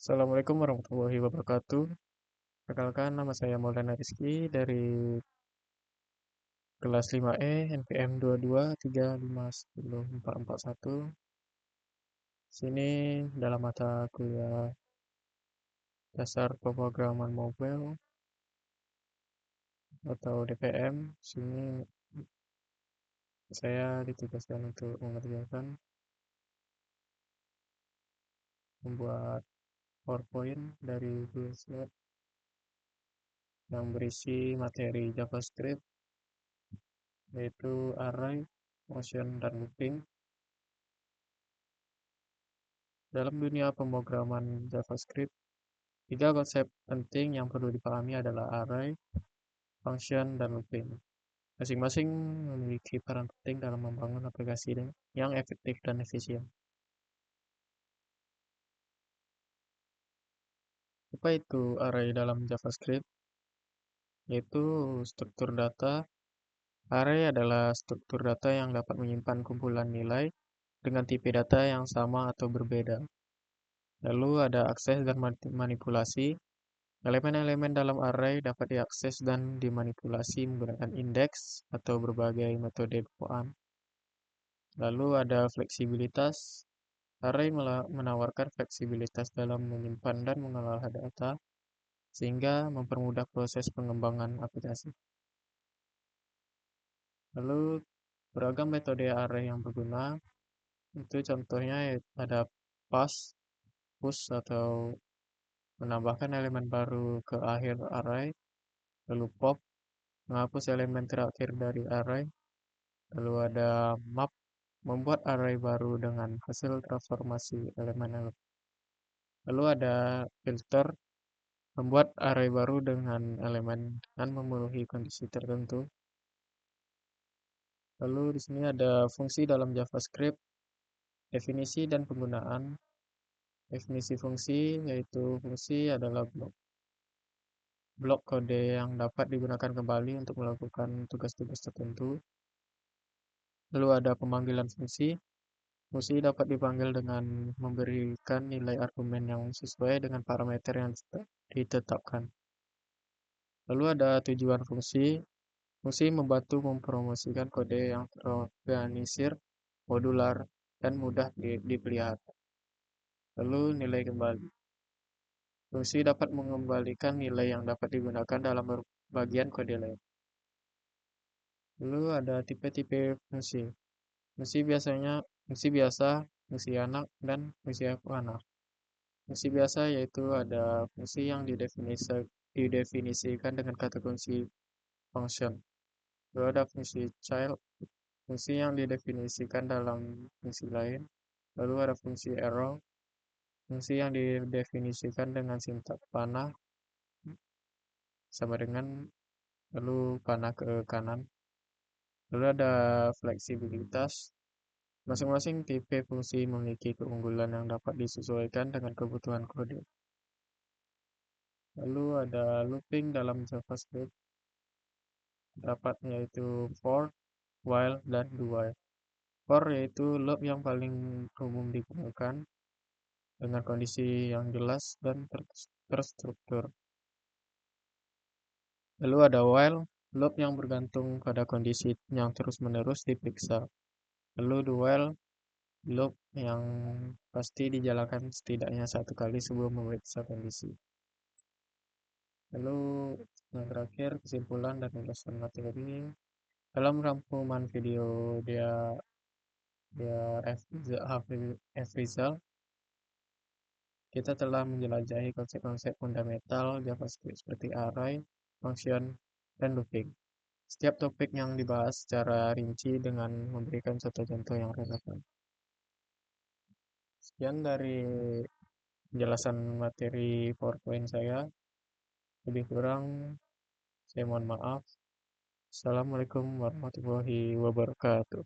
Assalamualaikum warahmatullahi wabarakatuh. Perkenalkan, nama saya Maulana Rizky dari kelas 5E NPM 223510441. Sini dalam mata kuliah dasar pemrograman mobile atau DPM. Sini saya ditugaskan untuk mengerjakan membuat PowerPoint dari Google Slide yang berisi materi JavaScript, yaitu array, function, dan looping. Dalam dunia pemrograman JavaScript, tiga konsep penting yang perlu dipahami adalah array, function, dan looping. Masing-masing memiliki peran penting dalam membangun aplikasi yang efektif dan efisien. Apa itu array dalam JavaScript? Yaitu struktur data. Array adalah struktur data yang dapat menyimpan kumpulan nilai dengan tipe data yang sama atau berbeda. Lalu ada akses dan manipulasi. Elemen-elemen dalam array dapat diakses dan dimanipulasi menggunakan indeks atau berbagai metode bawaan. Lalu ada fleksibilitas. Array menawarkan fleksibilitas dalam menyimpan dan mengolah data, sehingga mempermudah proses pengembangan aplikasi. Lalu beragam metode array yang berguna, itu contohnya ada pass, push atau menambahkan elemen baru ke akhir array, lalu pop, menghapus elemen terakhir dari array, lalu ada map, membuat array baru dengan hasil transformasi elemen-elemen. Lalu ada filter, membuat array baru dengan elemen dan memenuhi kondisi tertentu. Lalu di sini ada fungsi dalam JavaScript, definisi dan penggunaan. Definisi fungsi yaitu fungsi adalah blok kode yang dapat digunakan kembali untuk melakukan tugas-tugas tertentu. Lalu ada pemanggilan fungsi. Fungsi dapat dipanggil dengan memberikan nilai argumen yang sesuai dengan parameter yang ditetapkan. Lalu ada tujuan fungsi. Fungsi membantu mempromosikan kode yang terorganisir, modular, dan mudah dipelihara. Lalu nilai kembali. Fungsi dapat mengembalikan nilai yang dapat digunakan dalam bagian kode lain. Lalu ada tipe-tipe fungsi. Fungsi biasa, fungsi anak, dan fungsi anak. Fungsi biasa yaitu ada fungsi yang didefinisikan dengan kata kunci function. Lalu ada fungsi child, fungsi yang didefinisikan dalam fungsi lain. Lalu ada fungsi arrow, fungsi yang didefinisikan dengan sintaks panah sama dengan lalu panah ke kanan. Lalu ada fleksibilitas. Masing-masing tipe fungsi memiliki keunggulan yang dapat disesuaikan dengan kebutuhan kode. Lalu ada looping dalam JavaScript. Dapat yaitu for, while, dan do while. For yaitu loop yang paling umum digunakan dengan kondisi yang jelas dan terstruktur. Lalu ada while, loop yang bergantung pada kondisi yang terus-menerus diperiksa. Lalu do while, loop yang pasti dijalankan setidaknya satu kali sebelum memeriksa kondisi. Lalu yang terakhir, kesimpulan dan ulasan materi. Dalam rangkuman video dia F. Rizal, kita telah menjelajahi konsep-konsep fundamental JavaScript seperti array, function, dan looping. Setiap topik yang dibahas secara rinci dengan memberikan contoh-contoh yang relevan. Sekian dari penjelasan materi PowerPoint saya. Lebih kurang saya mohon maaf. Assalamualaikum warahmatullahi wabarakatuh.